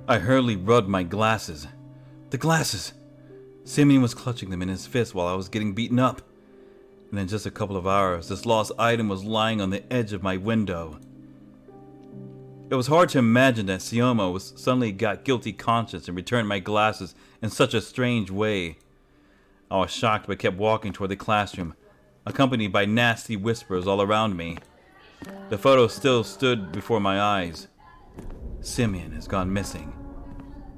I hurriedly rubbed my glasses. The glasses! Simeon was clutching them in his fist while I was getting beaten up. And in just a couple of hours, this lost item was lying on the edge of my window. It was hard to imagine that Sioma was suddenly got guilty conscience and returned my glasses in such a strange way. I was shocked but kept walking toward the classroom, accompanied by nasty whispers all around me. The photo still stood before my eyes. Simeon has gone missing.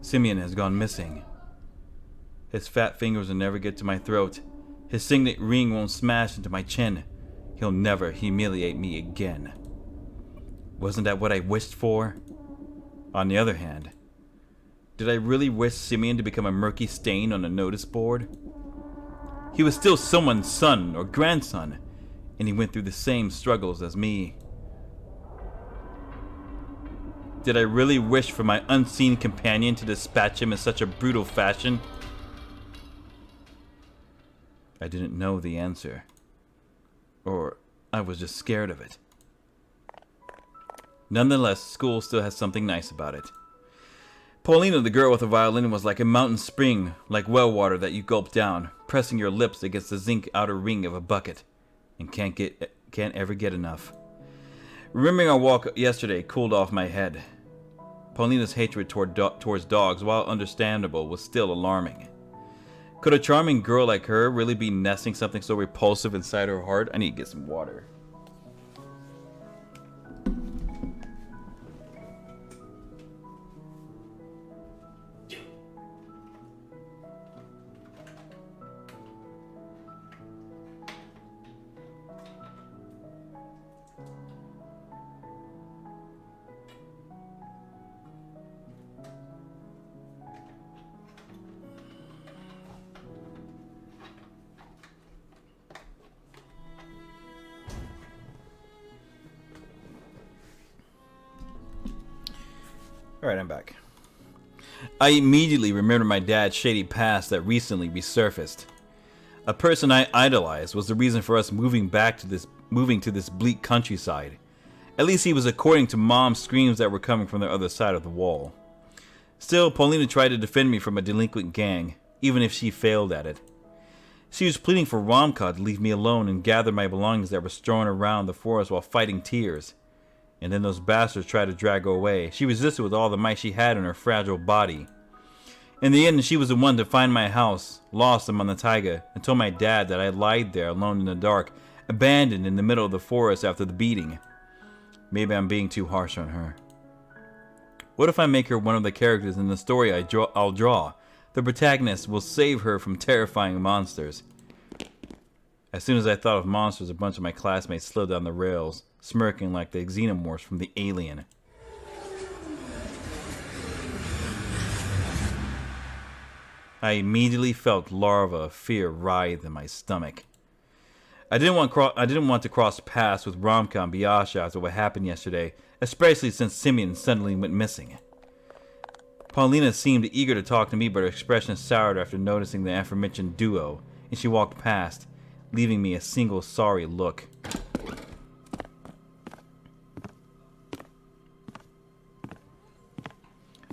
Simeon has gone missing. His fat fingers will never get to my throat. His signet ring won't smash into my chin. He'll never humiliate me again. Wasn't that what I wished for? On the other hand, did I really wish Simeon to become a murky stain on a notice board? He was still someone's son or grandson, and he went through the same struggles as me. Did I really wish for my unseen companion to dispatch him in such a brutal fashion? I didn't know the answer. Or I was just scared of it. Nonetheless, school still has something nice about it. Polina, the girl with the violin, was like a mountain spring, like well water that you gulp down, pressing your lips against the zinc outer ring of a bucket, and can't ever get enough. Remembering our walk yesterday cooled off my head. Polina's hatred towards dogs, while understandable, was still alarming. Could a charming girl like her really be nesting something so repulsive inside her heart? I need to get some water. Alright, I'm back. I immediately remembered my dad's shady past that recently resurfaced. A person I idolized was the reason for us moving to this bleak countryside. At least he was, according to Mom's screams that were coming from the other side of the wall. Still, Polina tried to defend me from a delinquent gang, even if she failed at it. She was pleading for Ramka to leave me alone and gather my belongings that were strewn around the forest while fighting tears. And then those bastards tried to drag her away. She resisted with all the might she had in her fragile body. In the end, she was the one to find my house, lost among the taiga, and told my dad that I lied there alone in the dark, abandoned in the middle of the forest after the beating. Maybe I'm being too harsh on her. What if I make her one of the characters in the story I'll draw? The protagonist will save her from terrifying monsters. As soon as I thought of monsters, a bunch of my classmates slid down the rails, smirking like the xenomorphs from the Alien. I immediately felt larvae of fear writhe in my stomach. I didn't want to cross paths with Ramka and Biasha after what happened yesterday, especially since Simeon suddenly went missing. Polina seemed eager to talk to me, but her expression soured after noticing the aforementioned duo, and she walked past, leaving me a single sorry look.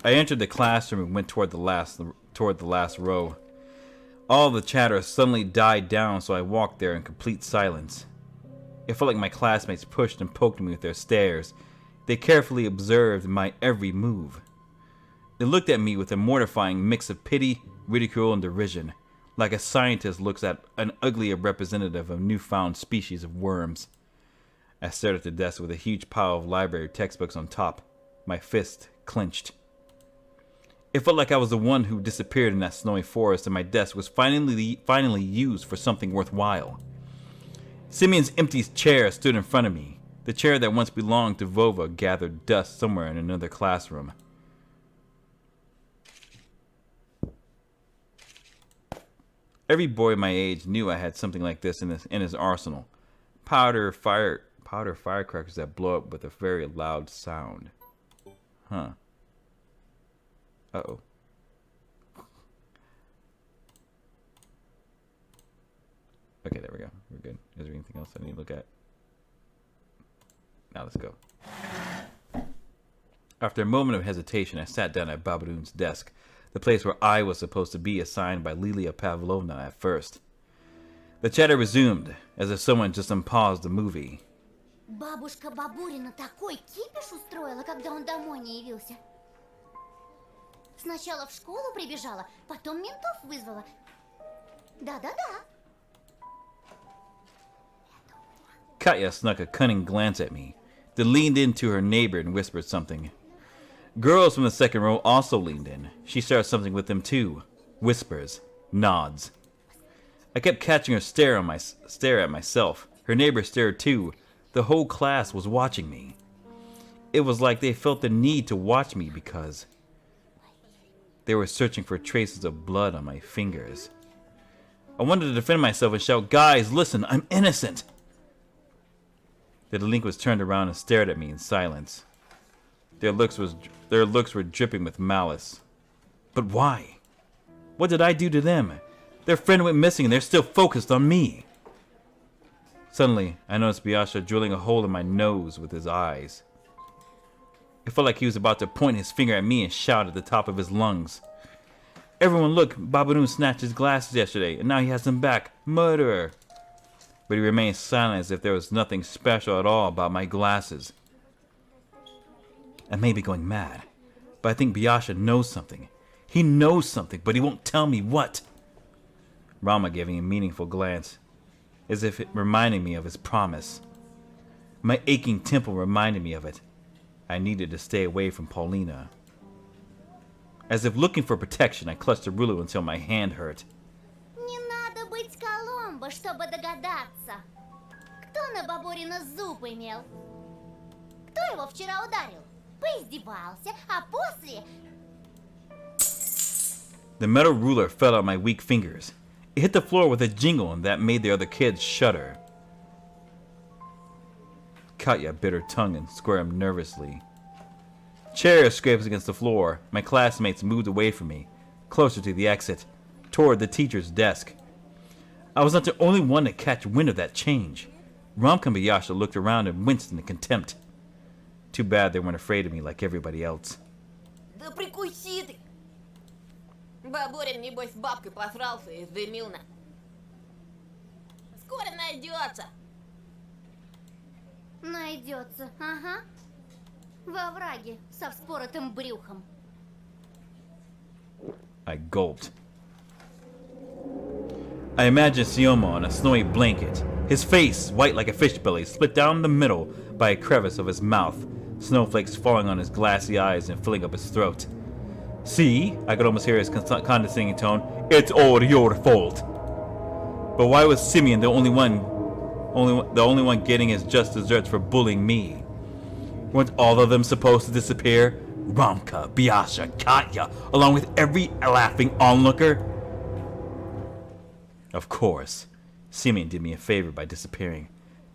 I entered the classroom and went toward the last row. All the chatter suddenly died down, so I walked there in complete silence. It felt like my classmates pushed and poked me with their stares. They carefully observed my every move. They looked at me with a mortifying mix of pity, ridicule, and derision, like a scientist looks at an uglier representative of a newfound species of worms. I stared at the desk with a huge pile of library textbooks on top, my fist clenched. It felt like I was the one who disappeared in that snowy forest, and my desk was finally used for something worthwhile. Simeon's empty chair stood in front of me. The chair that once belonged to Vova gathered dust somewhere in another classroom. Every boy my age knew I had something like this in his arsenal. Powder firecrackers that blow up with a very loud sound. Huh. Uh-oh. Okay, there we go. We're good. Is there anything else I need to look at? Now let's go. After a moment of hesitation, I sat down at Babadoon's desk, the place where I was supposed to be assigned by Lilia Pavlovna at first. The chatter resumed, as if someone just unpaused the movie. Бабушка Бабурина такой кипиш устроила, когда он домой не явился. Сначала в школу прибежала, потом ментов вызвала. Да-да-да. Katya snuck a cunning glance at me, then leaned into her neighbor and whispered something. Girls from the second row also leaned in. She shared something with them too. Whispers, nods. I kept catching her stare at myself. Her neighbor stared too. The whole class was watching me. It was like they felt the need to watch me because they were searching for traces of blood on my fingers. I wanted to defend myself and shout, "Guys, listen, I'm innocent!" The delinquents turned around and stared at me in silence. Their looks were dripping with malice. But why? What did I do to them? Their friend went missing and they're still focused on me. Suddenly, I noticed Biasha drilling a hole in my nose with his eyes. It felt like he was about to point his finger at me and shout at the top of his lungs. "Everyone look, Babadoon snatched his glasses yesterday, and now he has them back. Murderer!" But he remained silent as if there was nothing special at all about my glasses. I may be going mad, but I think Biasha knows something. He knows something, but he won't tell me what. Rama gave me a meaningful glance, as if it reminding me of his promise. My aching temple reminded me of it. I needed to stay away from Polina. As if looking for protection, I clutched the ruler until my hand hurt. Не надо быть Коломбо, чтобы догадаться. Кто на Бабурина зуб имел? Кто его вчера ударил? Поиздевался, а после... The metal ruler fell out my weak fingers. It hit the floor with a jingle and that made the other kids shudder. Katya bit her tongue and squirmed nervously. Chairs scraped against the floor. My classmates moved away from me, closer to the exit, toward the teacher's desk. I was not the only one to catch wind of that change. Ramka and Biasha looked around and winced in contempt. Too bad they weren't afraid of me like everybody else. Да прикуси ты! Бабурин, небось, с бабкой посрался и сдымился. Скоро найдется. Найдется, ага. Во враге, со вспоротым брюхом. I gulped. I imagined Siomo on a snowy blanket, his face, white like a fish belly, split down the middle by a crevice of his mouth, snowflakes falling on his glassy eyes and filling up his throat. "See," I could almost hear his condescending tone, "it's all your fault." But why was Simeon the only one getting his just desserts for bullying me? Weren't all of them supposed to disappear? Ramka, Biasha, Katya, along with every laughing onlooker? Of course, Simeon did me a favor by disappearing.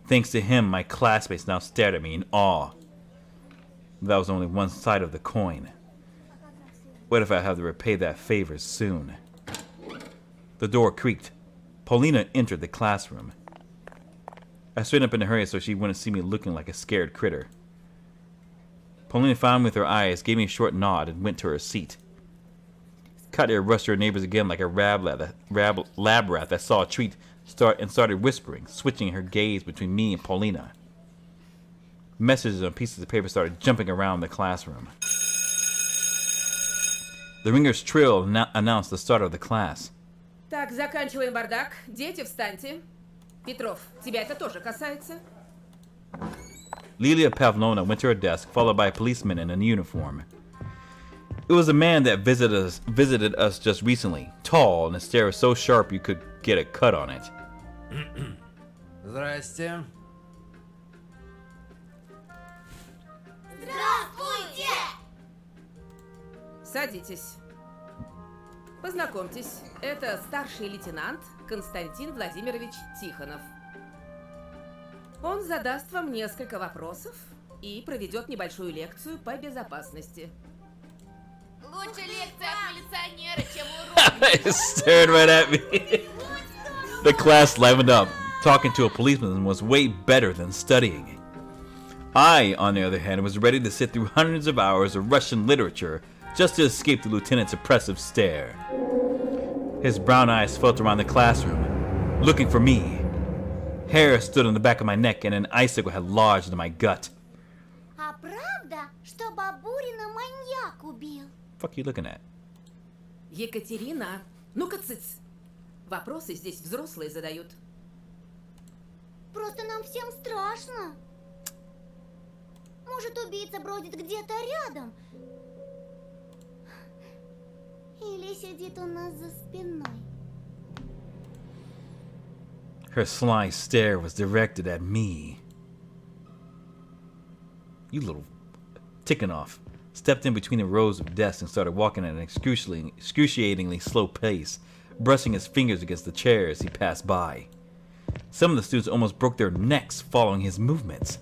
Thanks to him, my classmates now stared at me in awe. That was only one side of the coin. What if I have to repay that favor soon? The door creaked. Polina entered the classroom. I stood up in a hurry so she wouldn't see me looking like a scared critter. Polina found me with her eyes, gave me a short nod, and went to her seat. Katya rushed to her neighbors again like a lab rat that saw a treat and started whispering, switching her gaze between me and Polina. Messages on pieces of paper started jumping around the classroom. The ringer's trill announced the start of the class. Так, заканчиваем бардак. Дети, встаньте. Петров, тебя это тоже касается. Lilia Pavlovna went to her desk, followed by a policeman in a uniform. It was a man that visited us just recently, tall, and his stare was so sharp you could get a cut on it. Здрасте. Здравствуйте! Садитесь. Познакомьтесь, это старший лейтенант Константин Владимирович Тихонов. Он задаст вам несколько вопросов и проведет небольшую лекцию по безопасности. Лучше лекция от милиционера, чем урок. He stared right at me. The class livened up. Talking to a policeman was way better than studying. I, on the other hand, was ready to sit through hundreds of hours of Russian literature just to escape the lieutenant's oppressive stare. His brown eyes felt around the classroom, looking for me. Hair stood on the back of my neck and an icicle had lodged in my gut. А правда, что Бабурина маньяк убил? Fuck you looking at? Екатерина, ну-ка цыц. Вопросы здесь взрослые задают. Просто нам всем страшно. Может, убийца бродит где-то рядом? Или сидит у нас за спиной? Her sly stare was directed at me. You little Tikhonov stepped in between the rows of desks and started walking at an excruciatingly slow pace, brushing his fingers against the chairs he passed by. Some of the students almost broke their necks following his movements.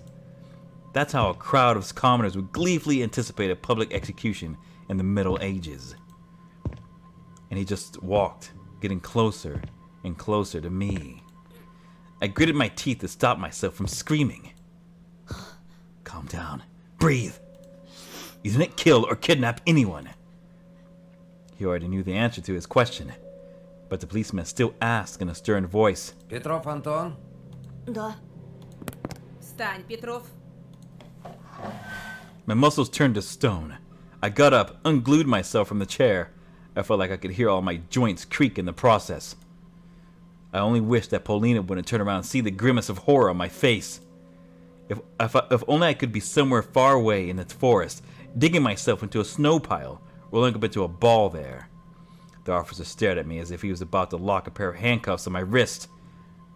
That's how a crowd of commoners would gleefully anticipate a public execution in the Middle Ages. And he just walked, getting closer and closer to me. I gritted my teeth to stop myself from screaming. Calm down. Breathe. You didn't kill or kidnap anyone. He already knew the answer to his question, but the policeman still asked in a stern voice. Петров Антон? Да. Встань, Петров. My muscles turned to stone. I got up, unglued myself from the chair. I felt like I could hear all my joints creak in the process. I only wished that Polina wouldn't turn around and see the grimace of horror on my face. If only I could be somewhere far away in the forest, digging myself into a snow pile, rolling up into a ball there. The officer stared at me as if he was about to lock a pair of handcuffs on my wrist.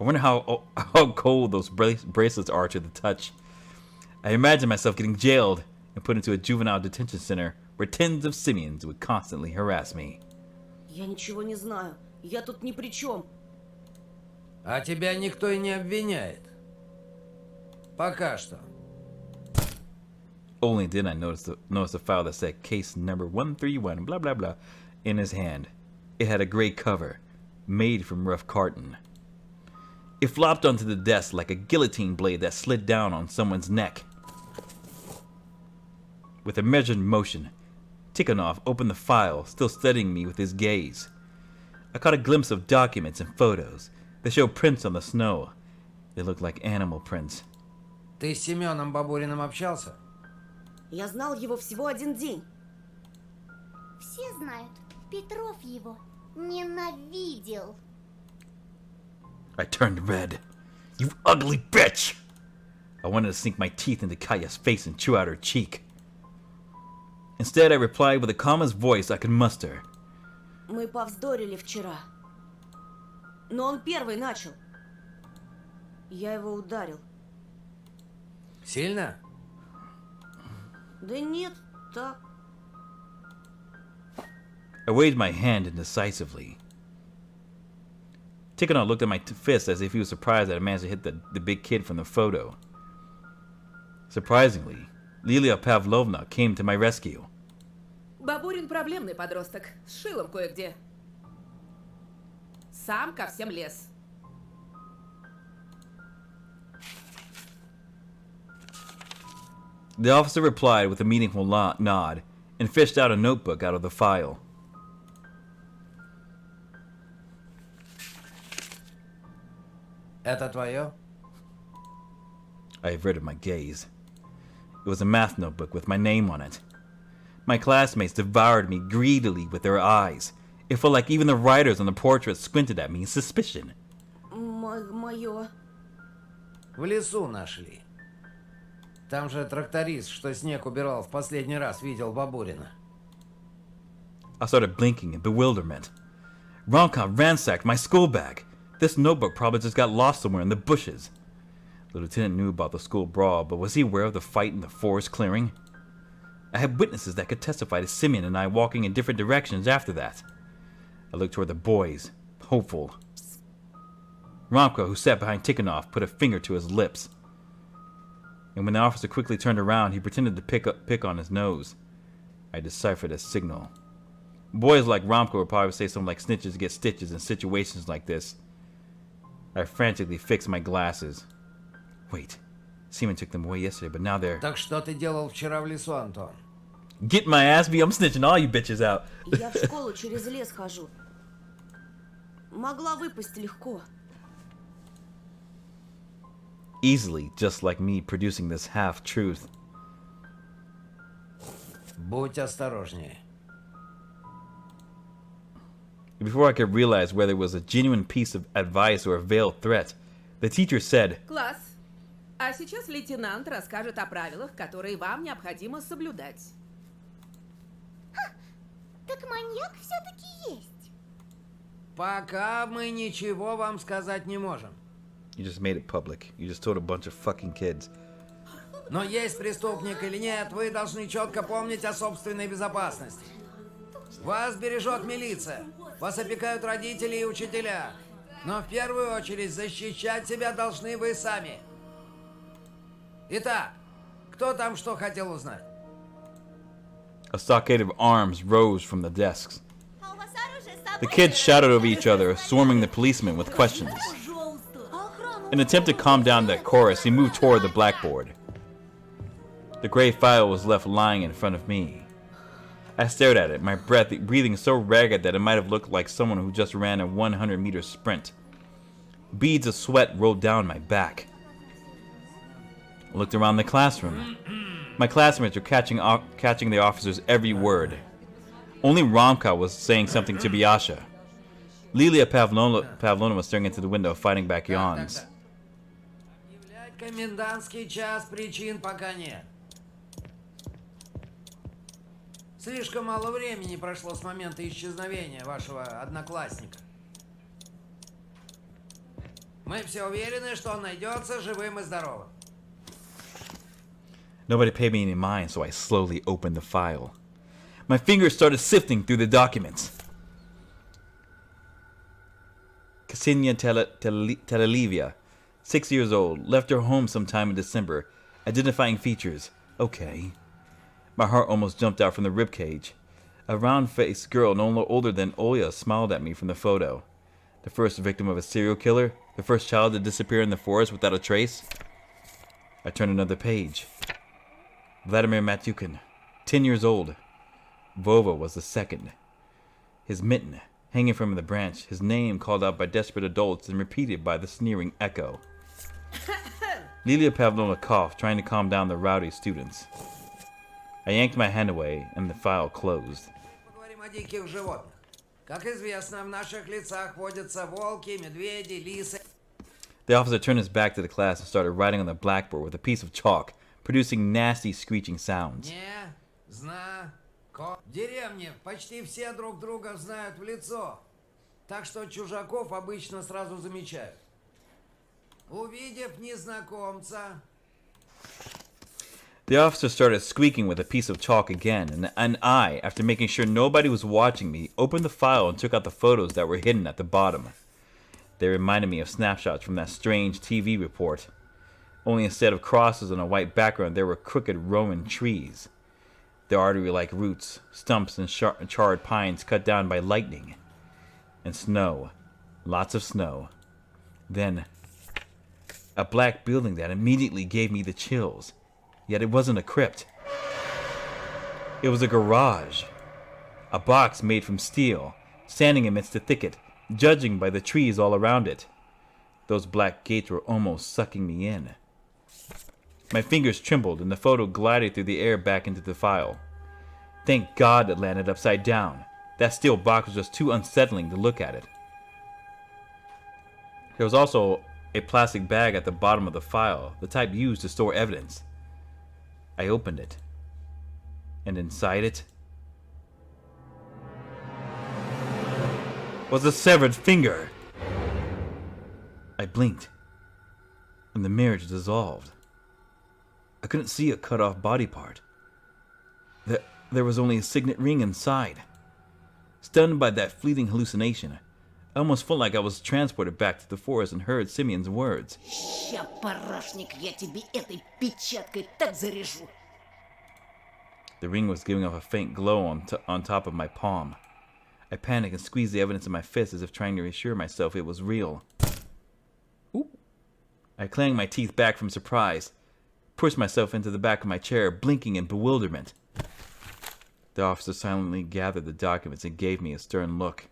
I wonder how cold those bracelets are to the touch. I imagined myself getting jailed and put into a juvenile detention center where tens of simians would constantly harass me. Я ничего не знаю. Я тут ни при чем. А тебя никто и не обвиняет. Пока что. Only then I noticed the file that said case number 131 blah blah blah in his hand. It had a gray cover, made from rough carton. It flopped onto the desk like a guillotine blade that slid down on someone's neck. With a measured motion, Tikhonov opened the file, still studying me with his gaze. I caught a glimpse of documents and photos. They showed prints on the snow. They looked like animal prints. Ты с Семеном Бабуриным общался? Я знал его всего один день. Все знают, Петров его ненавидел. I turned red. You ugly bitch! I wanted to sink my teeth into Kaya's face and chew out her cheek. Instead, I replied with the calmest voice I could muster. Мы повздорили вчера. Но он первый начал. Я его ударил. Сильно? Да нет, так. I waved my hand indecisively. Tikhonov looked at my fist as if he was surprised that I managed to hit the big kid from the photo. Surprisingly, Lilia Pavlovna came to my rescue. Бабурин проблемный подросток. С шилом кое-где. Сам ко всем лез. The officer replied with a meaningful nod and fished out a notebook out of the file. Это твое? I averted my gaze. It was a math notebook with my name on it. My classmates devoured me greedily with their eyes. It felt like even the writers on the portrait squinted at me in suspicion. Мое. В лесу нашли. Там же тракторист, что снег убирал в последний раз, видел Бабурина. I started blinking in bewilderment. Romkov ransacked my school bag. This notebook probably just got lost somewhere in the bushes. The lieutenant knew about the school brawl, but was he aware of the fight in the forest clearing? I had witnesses that could testify to Simeon and I walking in different directions after that. I looked toward the boys, hopeful. Romko, who sat behind Tikhonov, put a finger to his lips. And when the officer quickly turned around, he pretended to pick on his nose. I deciphered a signal. Boys like Romko would probably say something like snitches get stitches in situations like this. I frantically fixed my glasses. Wait, Seaman took them away yesterday, but now they're... Так что ты делал вчера в лесу, Антон? Get my ass beat. I'm snitching all you bitches out. Я в школу через лес хожу. Могла выпасть легко. Easily, just like me producing this half-truth. Будь осторожнее. Before I could realize whether it was a genuine piece of advice or a veiled threat, the teacher said, Класс. А сейчас лейтенант расскажет о правилах, которые вам необходимо соблюдать. Так маньяк все-таки есть. Пока мы ничего вам сказать не можем. You just made it public. You just told a bunch of fucking kids. Но есть преступник или нет, вы должны четко помнить о собственной безопасности. Вас бережет милиция, вас опекают родители и учителя. Но в первую очередь защищать себя должны вы сами. Итак, кто там что хотел узнать? A stockade of arms rose from the desks. The kids shouted over each other, swarming the policeman with questions. In an attempt to calm down that chorus, he moved toward the blackboard. The gray file was left lying in front of me. I stared at it, my breathing so ragged that it might have looked like someone who just ran a 100-meter sprint. Beads of sweat rolled down my back. I looked around the classroom. My classmates were catching the officer's every word. Only Romka was saying something to Biasha. Lilia Pavlona was staring into the window, fighting back yawns. Объявлять комендантский час, причин пока нет. Слишком мало времени прошло с момента исчезновения вашего одноклассника. Мы все уверены, что он найдется живым и здоровым. Nobody paid me any mind, so I slowly opened the file. My fingers started sifting through the documents. Ksenia Telelivia, 6 years old, left her home sometime in December. Identifying features. Okay. My heart almost jumped out from the ribcage. A round-faced girl no older than Olya smiled at me from the photo. The first victim of a serial killer? The first child to disappear in the forest without a trace? I turned another page. Vladimir Matyukin, 10 years old. Vova was the second. His mitten, hanging from the branch, his name called out by desperate adults and repeated by the sneering echo. Lilia Pavlovna coughed, trying to calm down the rowdy students. I yanked my hand away, and the file closed. Поговорим о диких животных. Как известно, в наших лицах водятся волки, медведи, лисы. The officer turned his back to the class and started writing on the blackboard with a piece of chalk, producing nasty screeching sounds. Не, знако. В деревне почти все друг друга знают в лицо, так что чужаков обычно сразу замечают. Увидев незнакомца... The officer started squeaking with a piece of chalk again, and I, after making sure nobody was watching me, opened the file and took out the photos that were hidden at the bottom. They reminded me of snapshots from that strange TV report. Only instead of crosses on a white background, there were crooked Roman trees. Their artery-like roots, stumps, and charred pines cut down by lightning. And snow. Lots of snow. Then, a black building that immediately gave me the chills. Yet it wasn't a crypt. It was a garage. A box made from steel, standing amidst the thicket, judging by the trees all around it. Those black gates were almost sucking me in. My fingers trembled and the photo glided through the air back into the file. Thank God it landed upside down. That steel box was just too unsettling to look at it. There was also a plastic bag at the bottom of the file, the type used to store evidence. I opened it, and inside it was a severed finger. I blinked, and the mirror dissolved. I couldn't see a cut-off body part. There was only a signet ring inside. Stunned by that fleeting hallucination, I almost felt like I was transported back to the forest and heard Simeon's words. Ща, парашник, я тебе этой печаткой так заряжу. The ring was giving off a faint glow on top of my palm. I panicked and squeezed the evidence in my fist as if trying to reassure myself it was real. Ooh. I clanged my teeth back from surprise. pushed myself into the back of my chair, blinking in bewilderment. The officer silently gathered the documents and gave me a stern look.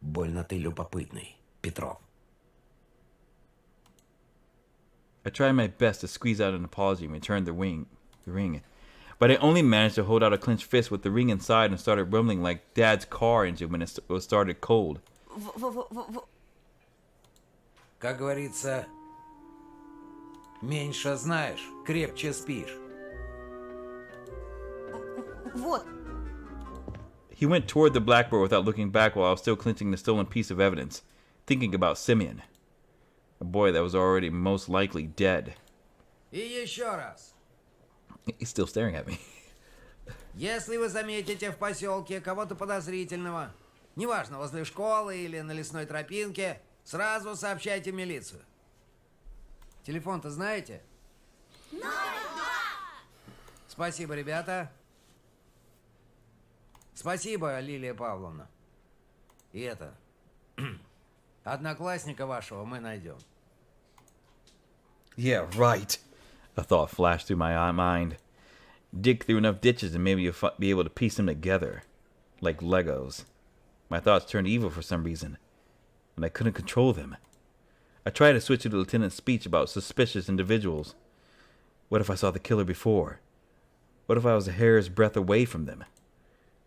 Больно ты любопытный, Петров. I tried my best to squeeze out an apology and return the ring, but I only managed to hold out a clenched fist with the ring inside and started rumbling like Dad's car engine when it was started cold. Как говорится, меньше знаешь, крепче спишь. Вот. He went toward the blackboard without looking back while I was still clenching the stolen piece of evidence, thinking about Simeon, a boy that was already most likely dead. И еще раз. He's still staring at me. Если вы заметите в поселке кого-то подозрительного, неважно, возле школы или на лесной тропинке, сразу сообщайте в милицию. Телефон-то знаете? Спасибо, ребята. Спасибо, Лилия Павловна. И это... Одноклассника вашего мы найдем. Yeah, right. A thought flashed through my mind. Dig through enough ditches and maybe you'll be able to piece them together. Like Legos. My thoughts turned evil for some reason, and I couldn't control them. I tried to switch to the lieutenant's speech about suspicious individuals. What if I saw the killer before? What if I was a hair's breadth away from them?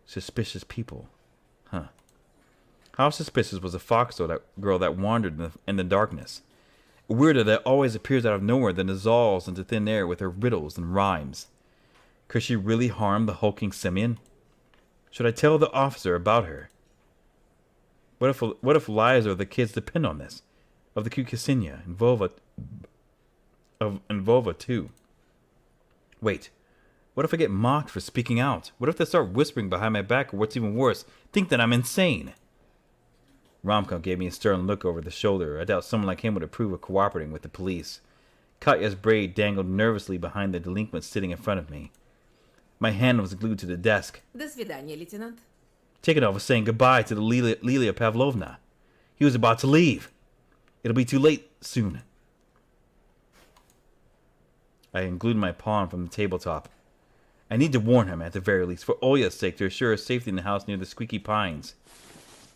Suspicious people. Huh. How suspicious was a foxhole girl that wandered in the darkness? A weirdo that always appears out of nowhere then dissolves into thin air with her riddles and rhymes. Could she really harm the hulking Simeon? Should I tell the officer about her? What if lives of the kids depend on this? Of the cute Ksenia and Vova too? Wait. What if I get mocked for speaking out? What if they start whispering behind my back, or what's even worse, think that I'm insane? Romko gave me a stern look over the shoulder. I doubt someone like him would approve of cooperating with the police. Katya's braid dangled nervously behind the delinquent sitting in front of me. My hand was glued to the desk. До свидания, лейтенант. Tikhonov was saying goodbye to the Lilia Pavlovna. He was about to leave. It'll be too late soon. I unglued my pawn from the tabletop. I need to warn him, at the very least, for Olya's sake, to assure her safety in the house near the squeaky pines.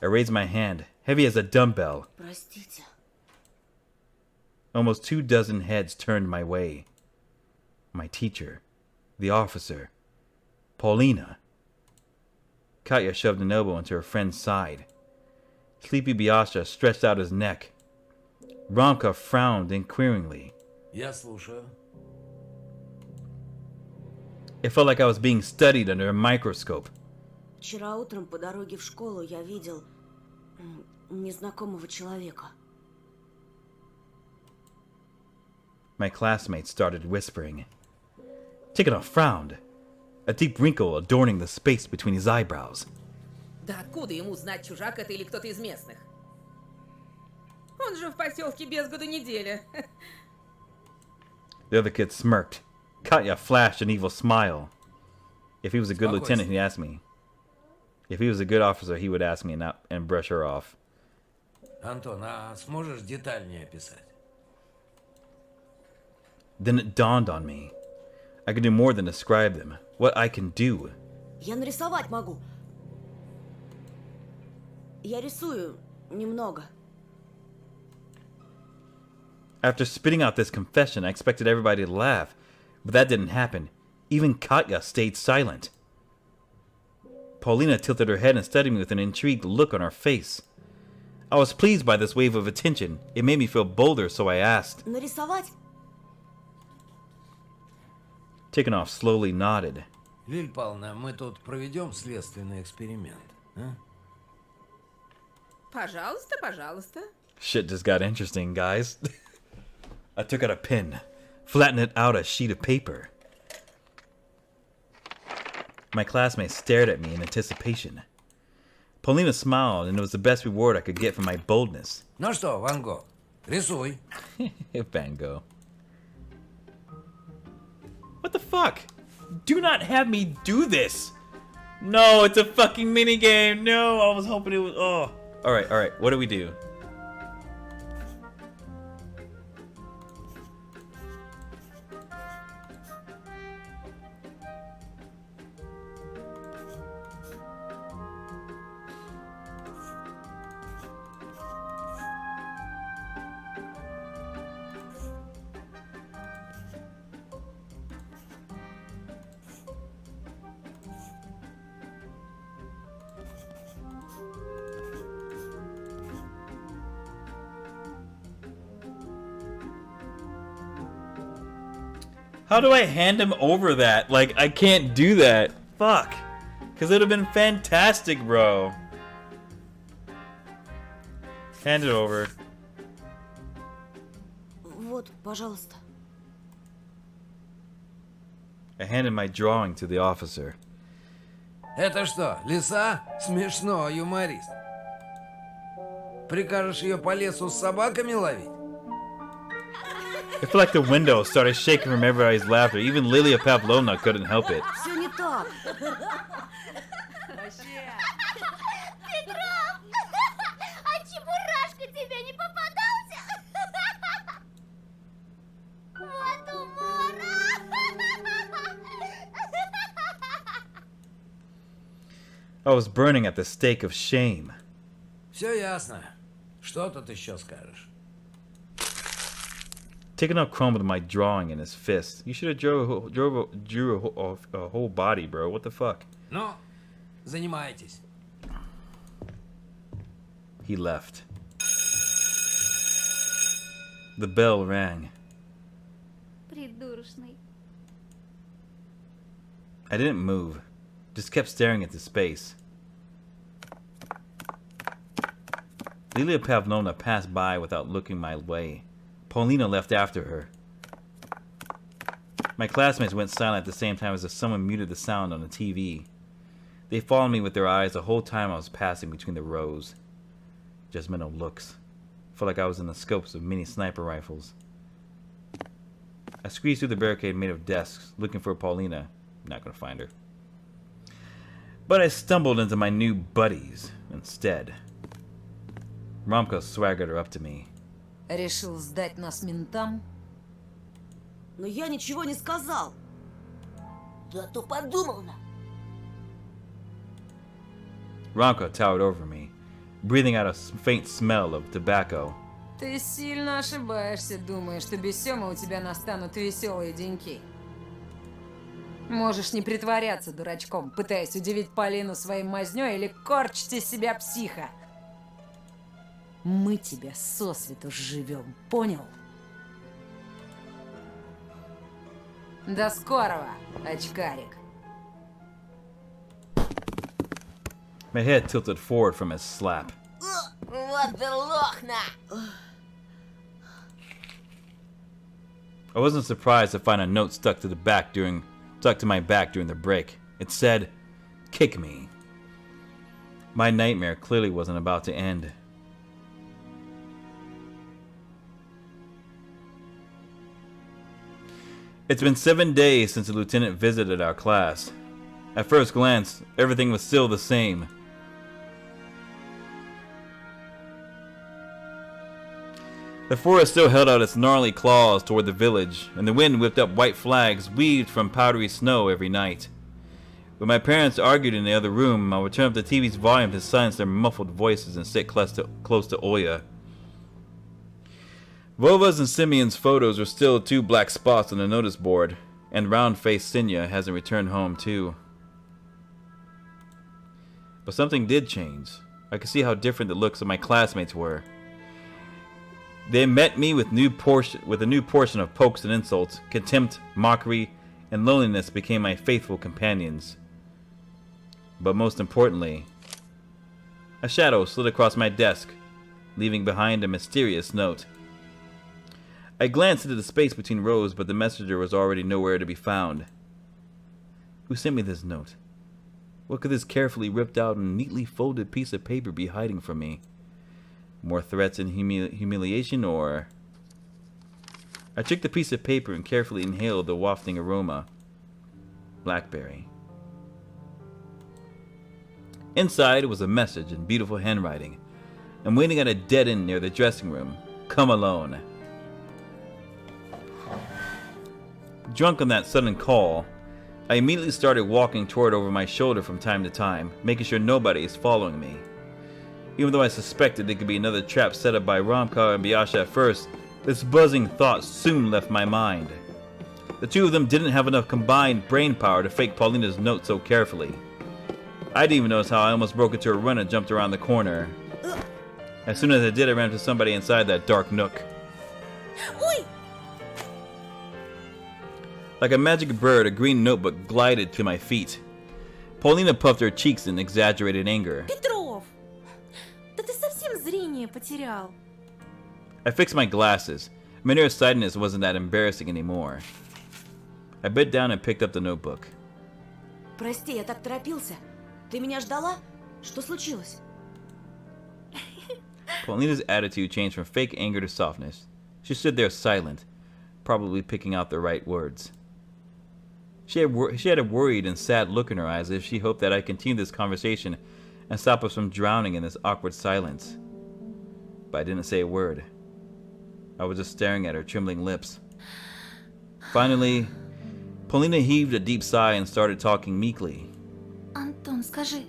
I raised my hand, heavy as a dumbbell. Простите. Almost 24 heads turned my way. My teacher, the officer, Polina. Katya shoved an elbow into her friend's side. Sleepy Biasha stretched out his neck. Romka frowned inquiringly. Я слушаю. It felt like I was being studied under a microscope. Вчера утром по дороге в школу я видел незнакомого человека. My classmates started whispering. Tikhonov frowned, a deep wrinkle adorning the space between his eyebrows. Да откуда ему знать, чужак это или кто-то из местных? Он же в поселке без году неделя. The other kid smirked. Katya flashed an evil smile. If he was a good lieutenant, he'd ask me. If he was a good officer, he would ask me and brush her off. Антон, а сможешь детальнее описать? Then it dawned on me. I could do more than describe them. What I can do. Я нарисовать могу. Я рисую немного. After spitting out this confession, I expected everybody to laugh, but that didn't happen. Even Katya stayed silent. Polina tilted her head and studied me with an intrigued look on her face. I was pleased by this wave of attention. It made me feel bolder, so I asked. Нарисовать? Tikhonov slowly nodded. Лиль Павловна, мы тут проведем следственный эксперимент, а? Пожалуйста, пожалуйста. Shit just got interesting, guys. I took out a pen, flattened it out a sheet of paper. My classmates stared at me in anticipation. Polina smiled, and it was the best reward I could get for my boldness. Ну что, Ван Гог, рисуй. VanGogh. What the fuck? Do not have me do this! No, it's a fucking minigame! No, I was hoping it was... Oh. Alright, what do we do? How do I hand him over that? Like, I can't do that. Fuck. Because it would have been fantastic, bro. Hand it over. Вот, пожалуйста. I handed my drawing to the officer. Это что, лиса? Смешно, юморист. Прикажешь ее по лесу с собаками ловить? I feel like the window started shaking from everybody's laughter. Even Lilia Pavlovna couldn't help it. Все не так. Петров! А чебурашка тебе не попадался? Вот умора! I was burning at the stake of shame. Все ясно. Что тут еще скажешь? Taking up Chrome with my drawing in his fist. You should have drew a whole body, bro. What the fuck? Ну, занимайтесь. He left. The bell rang. Придурочный. I didn't move. Just kept staring into space. Lilia Pavlovna passed by without looking my way. Polina left after her. My classmates went silent at the same time as if someone muted the sound on the TV. They followed me with their eyes the whole time I was passing between the rows. Judgmental looks. Felt like I was in the scopes of mini sniper rifles. I squeezed through the barricade made of desks, looking for Polina. Not gonna find her. But I stumbled into my new buddies instead. Romka swaggered her up to me. Решил сдать нас ментам? Но я ничего не сказал. Да то подумал на. Romka towered over me, breathing out a faint smell of tobacco. Ты сильно ошибаешься, думая, что без Сёмы у тебя настанут веселые деньки. Можешь не притворяться дурачком, пытаясь удивить Полину своей мазнёй или корчить из себя психа. Мы тебя сосвету живем, понял? До скорого, очкарик. My head tilted forward from his slap. Вот да лохна! I wasn't surprised to find a note stuck to my back during the break. It said, "Kick me." My nightmare clearly wasn't about to end. It's been 7 days since the lieutenant visited our class. At first glance, everything was still the same. The forest still held out its gnarly claws toward the village, and the wind whipped up white flags weaved from powdery snow every night. When my parents argued in the other room, I would turn up the TV's volume to silence their muffled voices and sit close to Oya. Vova's and Simeon's photos are still 2 black spots on the notice board, and round-faced Sinya hasn't returned home too. But something did change. I could see how different the looks of my classmates were. They met me with a new portion of pokes and insults. Contempt, mockery, and loneliness became my faithful companions. But most importantly, a shadow slid across my desk, leaving behind a mysterious note. I glanced into the space between rows, but the messenger was already nowhere to be found. Who sent me this note? What could this carefully ripped out and neatly folded piece of paper be hiding from me? More threats and humiliation, or... I took the piece of paper and carefully inhaled the wafting aroma. Blackberry. Inside was a message in beautiful handwriting. I'm waiting at a dead end near the dressing room. Come alone. Drunk on that sudden call, I immediately started walking toward over my shoulder from time to time, making sure nobody is following me. Even though I suspected it could be another trap set up by Romka and Biasha at first, this buzzing thought soon left my mind. The two of them didn't have enough combined brain power to fake Paulina's note so carefully. I didn't even notice how I almost broke into a run and jumped around the corner. As soon as I did, I ran into somebody inside that dark nook. Ой! Like a magic bird, a green notebook glided to my feet. Polina puffed her cheeks in exaggerated anger. Петров! Да ты совсем зрение потерял. I fixed my glasses. My nearsightedness wasn't that embarrassing anymore. I bent down and picked up the notebook. Прости, я так торопился. Ты меня ждала? Что случилось? Polina's attitude changed from fake anger to softness. She stood there silent, probably picking out the right words. She had a worried and sad look in her eyes as if she hoped that I'd continue this conversation and stop us from drowning in this awkward silence. But I didn't say a word. I was just staring at her trembling lips. Finally, Polina heaved a deep sigh and started talking meekly. Антон, скажи,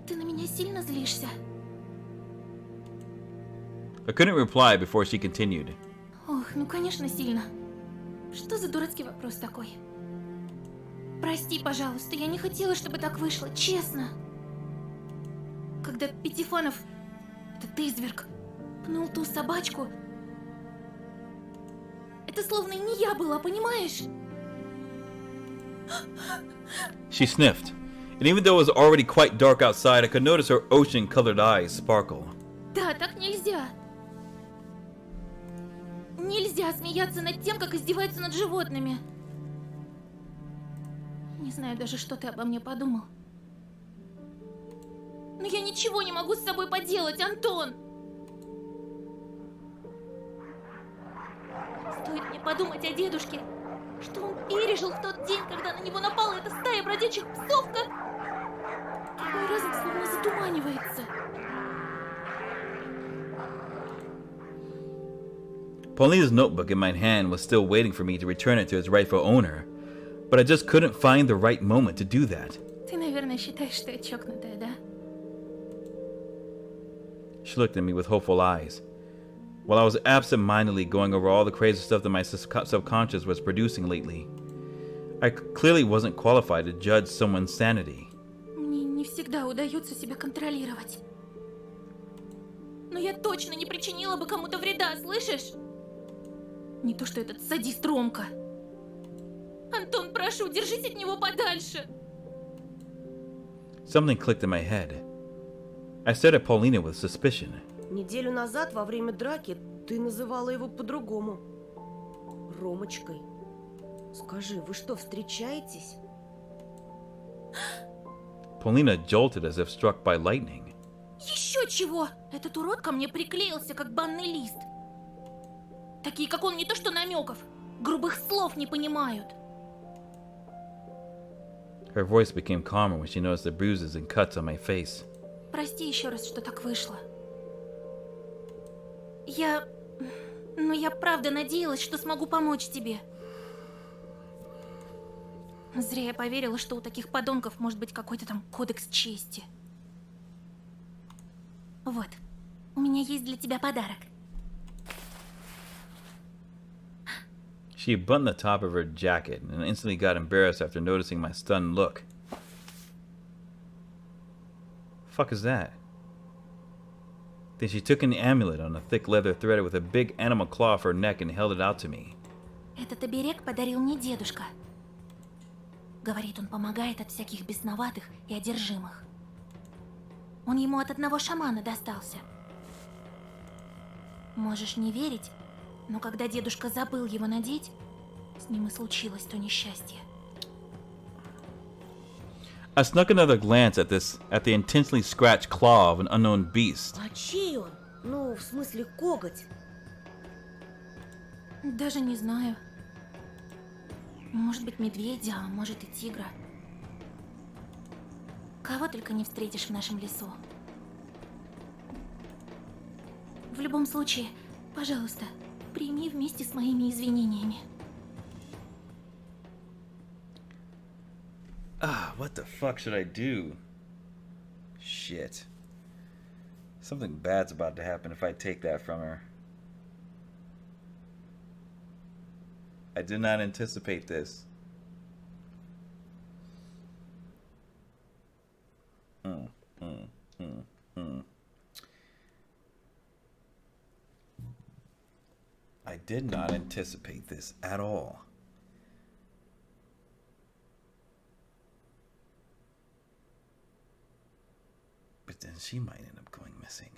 ты на меня сильно злишься? I couldn't reply before she continued. Ох, ну конечно сильно. Что за дурацкий вопрос такой? Прости, пожалуйста, я не хотела, чтобы так вышло, честно. Когда Пятифанов, этот изверг, пнул ту собачку, это словно и не я была, понимаешь? She sniffed, and even though it was already quite dark outside, I could notice her ocean-colored eyes sparkle. Да, так нельзя. Нельзя смеяться над тем, как издеваются над животными. Не знаю даже, что ты обо мне подумал. Но я ничего не могу с собой поделать, Антон! Стоит мне подумать о дедушке, что он пережил в тот день, когда на него напала эта стая бродячих псов, как... Мой разум словно затуманивается. Polina's notebook in my hand was still waiting for me to return it to its rightful owner, but I just couldn't find the right moment to do that. Ты, наверное, считаешь, что я чокнутая, да? She looked at me with hopeful eyes. While I was absent-mindedly going over all the crazy stuff that my subconscious was producing lately, I clearly wasn't qualified to judge someone's sanity. Мне не всегда удается себя контролировать. Но я точно не причинила бы кому-то вреда, слышишь? Не то, что этот садист Ромка. Антон, прошу, держись от него подальше. Something clicked in my head. I stared at Polina with suspicion. Неделю назад, во время драки, ты называла его по-другому. Ромочкой. Скажи, вы что, встречаетесь? Polina jolted as if struck by lightning. Еще чего? Этот урод ко мне приклеился, как банный лист. Такие, как он, не то что намеков, грубых слов не понимают. Her voice became calmer when she noticed the bruises and cuts on my face. Прости еще раз, что так вышло. Я правда надеялась, что смогу помочь тебе. Зря я поверила, что у таких подонков может быть какой-то там кодекс чести. Вот, у меня есть для тебя подарок. She buttoned the top of her jacket and instantly got embarrassed after noticing my stunned look. Fuck is that? Then she took an amulet on a thick leather threaded with a big animal claw for her neck and held it out to me. Этот оберег подарил мне дедушка. Говорит, он помогает от всяких бесноватых и одержимых. Он ему от одного шамана достался. Можешь не верить, но когда дедушка забыл его надеть, с ним и случилось то несчастье. I snuck another glance at the intensely scratched claw of an unknown beast. А чей он? Ну, в смысле, коготь. Даже не знаю. Может быть, медведя, а может и тигра. Кого только не встретишь в нашем лесу. В любом случае, пожалуйста, прими вместе с моими извинениями. What the fuck should I do? Shit. Something bad's about to happen if I take that from her. I did not anticipate this. I did not anticipate this at all. But then she might end up going missing.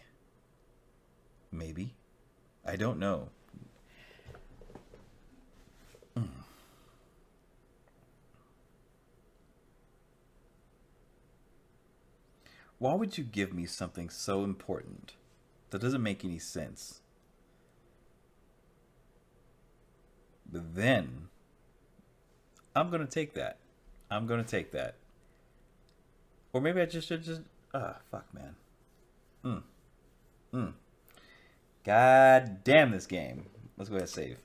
Maybe. I don't know. Why would you give me something so important that doesn't make any sense? But then, I'm going to take that. I'm going to take that. Or maybe I just should just... fuck, man. God damn this game. Let's go ahead and save.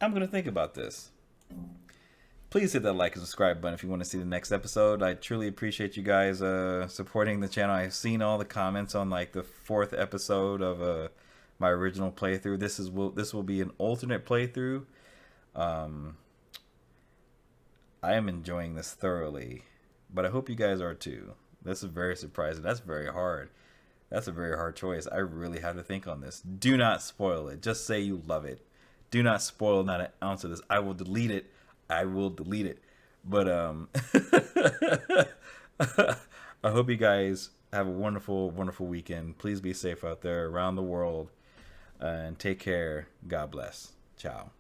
I'm going to think about this. Please hit that like and subscribe button if you want to see the next episode. I truly appreciate you guys supporting the channel. I've seen all the comments on like the 4th episode of my original playthrough. This will be an alternate playthrough. I am enjoying this thoroughly, but I hope you guys are too. This is very surprising. That's very hard. That's a very hard choice. I really have to think on this. Do not spoil it. Just say you love it. Do not spoil not an ounce of this. I will delete it. I will delete it. But I hope you guys have a wonderful, wonderful weekend. Please be safe out there around the world. And take care. God bless. Ciao.